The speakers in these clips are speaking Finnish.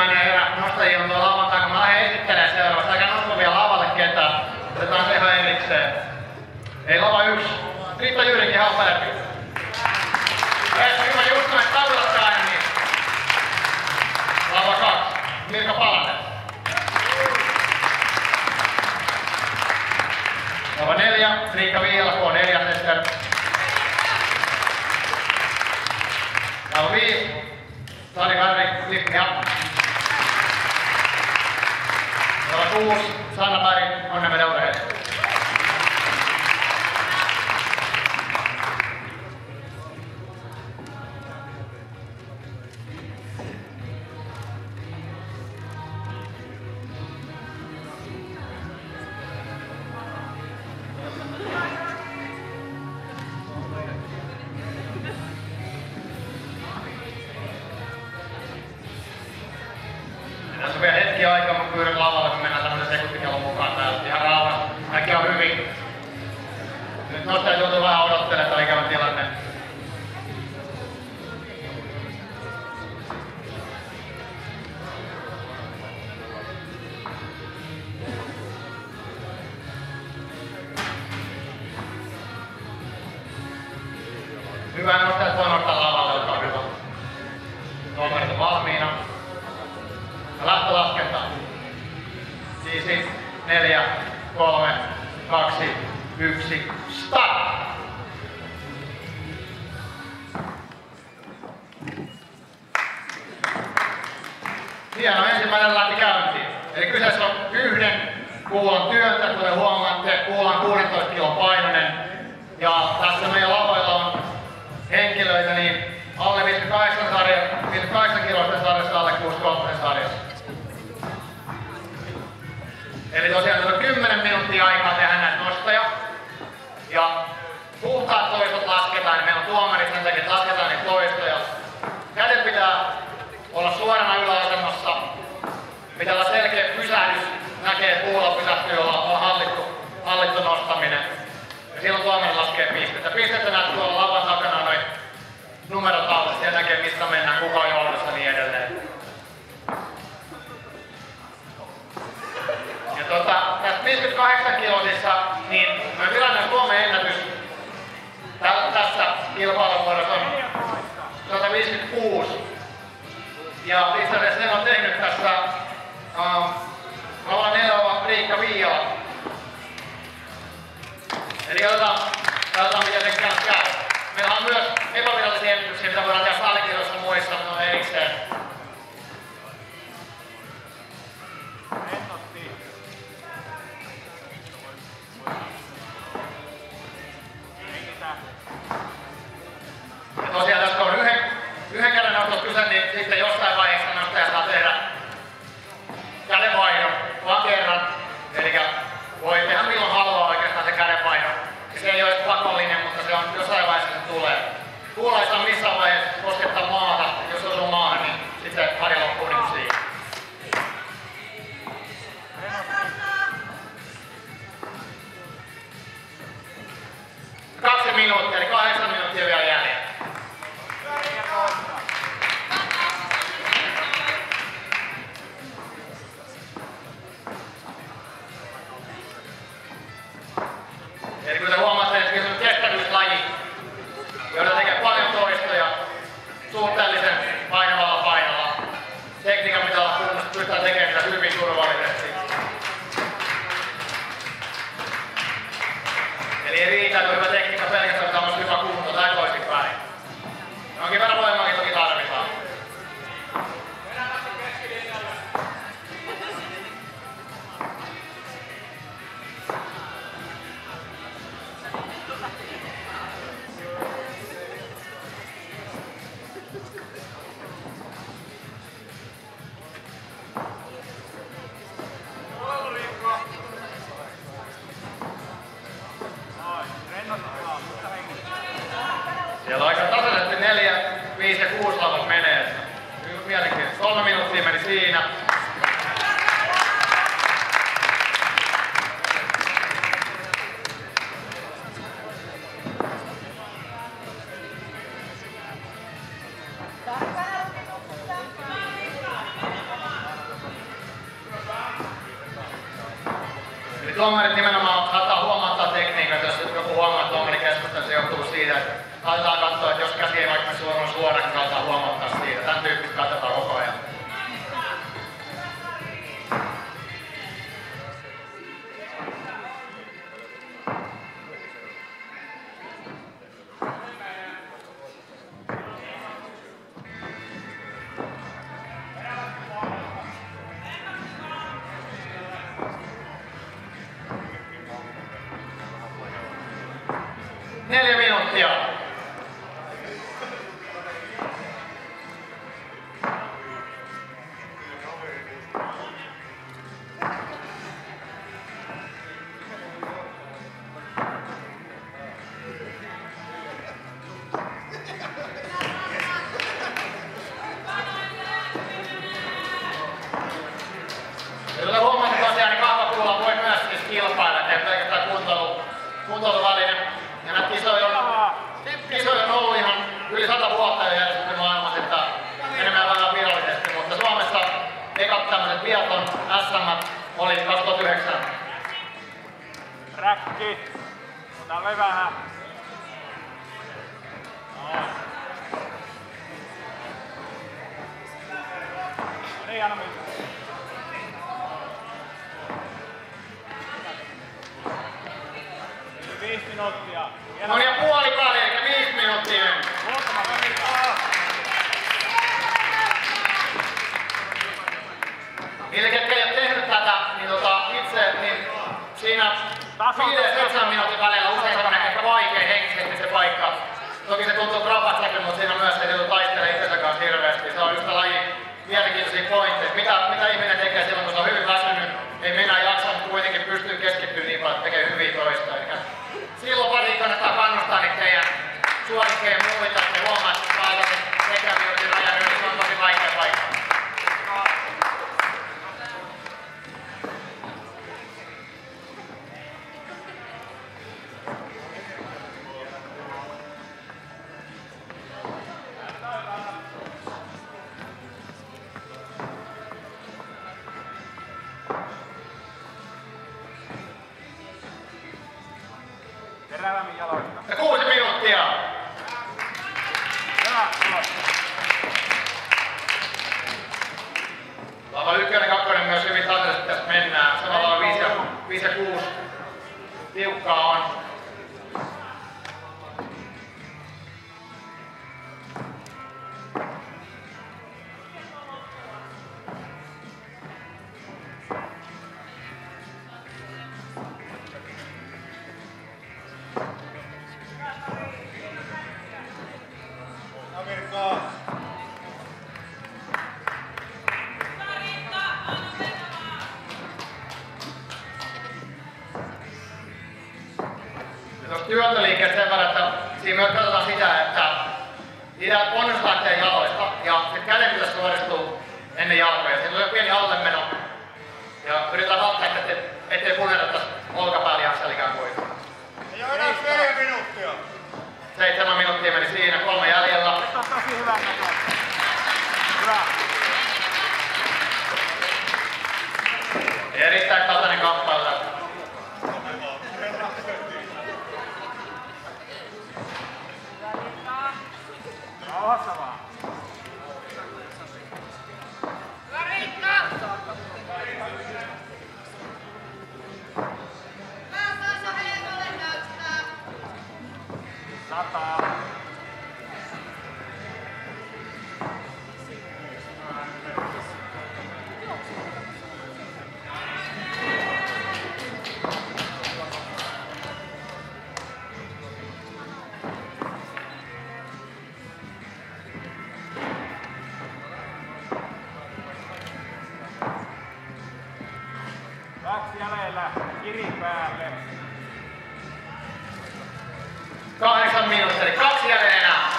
pieniä nostajia on tuolla lavan takana. Mä lähden esittelemään seuraavassa. Eikä nosta vielä lavalle ketään. Otetaan se ihan erikseen. Ei lava 1. Riitta Jyrinkin ihan parempi. Hyvä Juustonen taulasta aina niin. Lava 2. Mirka Palanen. Lava 4. Riikka Viilako, 4. Ester. Lava 5. Sari Harri, Lipnia. Lava 6. Sanna Berg, Onnemäen urheilija. Tässä on vielä hetki aikaa, kun pyydän lavalle, kun mennään tämmöisen sekuntikellon mukaan täällä. Ihan rauhassa. Kaikki on hyvin. Nyt nostaja joutuu vähän odottelemaan, että on ikävä tilanne. Hyvä nostajat voi nostaa lavalle, olkaa hyvä. Tuomarit on valmiina. Ja lähtölaskenta. 5, 4, 3, 2, 1, start! Hieno, ensimmäinen lähti käyntiin. Eli kyseessä on 1 kuulan työntö, kuten huomaatte, kuulan 16 kilon painoinen. Ja tässä meidän lavoilla on henkilöitä niin alle 58 kiloisten sarjassa, alle 63 sarjassa. Eli tosiaan on 10 minuuttia aikaa tehdä näitä nostoja. Ja puhtaat toistot lasketaan, niin meillä on tuomarit sen takia, että lasketaan niitä toistoja. Käden pitää olla suorana yläasemassa. Pitää olla selkeä pysähdys, näkee, että kuulla pysähtyy, on hallittu nostaminen. Ja silloin tuomari laskee pistettä. Pistettä näet tuolla lavan takana noin numerot alle, siellä näkee mistä mennään, kuka on johdossa ja niin edelleen. Ja tässä 58 kilosissa, niin virallinen Suomen ennätys tässä kilpailumuodossa on 156. Ja itse asiassa sen on tehnyt tässä lava 4 Riikka Viila. Eli katsotaan miten se käy. Meillä on myös epävirallisia ennätyksiä, mitä voidaan tehdä sallikirjoissa muissa, ne on erikseen. Ja tosiaan tässä on yhden käden nostot kyse, niin sitten jossain vaiheessa nostaja saa tehdä kädenvaihdon vaan kerran. Eli voi tehdä milloin haluaa oikeastaan se kädenvaihdon. Se ei ole pakollinen, mutta se on jossain vaiheessa se tulee. Kuulla ei saa missään vaiheessa tuomarit nimenomaan saattaa huomata tekniikat, jos joku huomaa, että tuomarikeskustelussa johtuu siitä, että aletaan katsoa, että jos käsi ei vaikka suora, niin aletaan huomattaa siitä. Tän tyyppistä katsotaan koko ajan. Kuntoiluväline. Ja näitä kisoja on ollut ihan yli 100 vuotta jo järjestetty maailmassa, että enemmän vähän virallisesti, mutta Suomessa ekat tämmöiset biatlon SM oli 2009. Räkki. Ota levähän. No niin, anna mennä. Eli 5 minuuttia. No niin, ja puoliväli, eli 5 minuuttia. Muutama minuuttia. Niille, ketkä ei ole tehnyt tätä, niin itse, niin siinä 5-7 minuutin välillä usein semmoinen ehkä vaikea henkisesti se paikka. Toki se tuntuu krapastakin, mutta siinä on myös se, että joutuu taistelemaan itsensä kanssa hirveästi. Se on yhtä lajin mielenkiintoisia pointteja. Mitä ihminen tekee silloin, kun se on hyvin väsynyt, ei mennä jaksa, mutta kuitenkin pystyy keskittymään niin paljon, että tekee hyviä toista. Eli silloin pari kannattaa kannustaa niitä teidän suorikkeen muita, että huomaa, että tällaiset tekäviöiden rajan yli, se on tosi vaikea paikka. Terävämmin jaloista. Ja 6 minuuttia. Hyvä, Lava 1 ja 2 myös hyvin tasaisesti tästä mennään. Samalla on 5 ja 6. Tiukkaa on. Työntoliikkeet sen verran, että siinä myös katsotaan sitä, että niitä ponnus lähtee jaloista ja sitten käden pitäisi suoristua ennen jalkoja. Siinä tulee pieni allemeno ja yritetään välttää, ettei punnerata olkapäällä ja selkään kuin. Ei ole enää 4 minuuttia. 7 minuuttia meni siinä, 3 jäljellä. Nyt on tosi hyvä näkö. Hyvä. Erittäin tasainen kamppailu. Rauhassa vaan. Hyvä Riikka! Vähän taas heikolle näyttää. 100. Kaksi jäljellä, kiri päälle. 8 minuuttia, eli 2 jäljellä enää.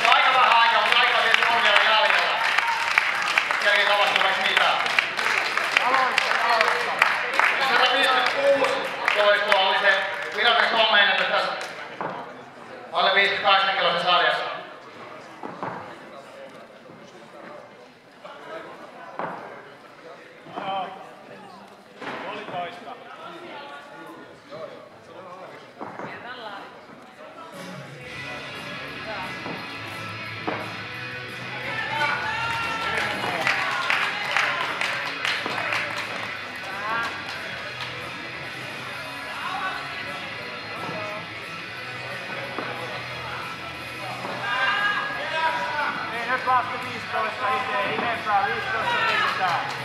Se on aika vähän aikaa, mutta aika vielä on vielä jäljellä. Kerkin tapahtuu vaikka mitään. Aloista. 156 toistoa oli se virallinen Suomen ennätys tässä alle 58 kiloisen sarjassa. Puolitoista. saatte 15 itse, enempää 15 riittää.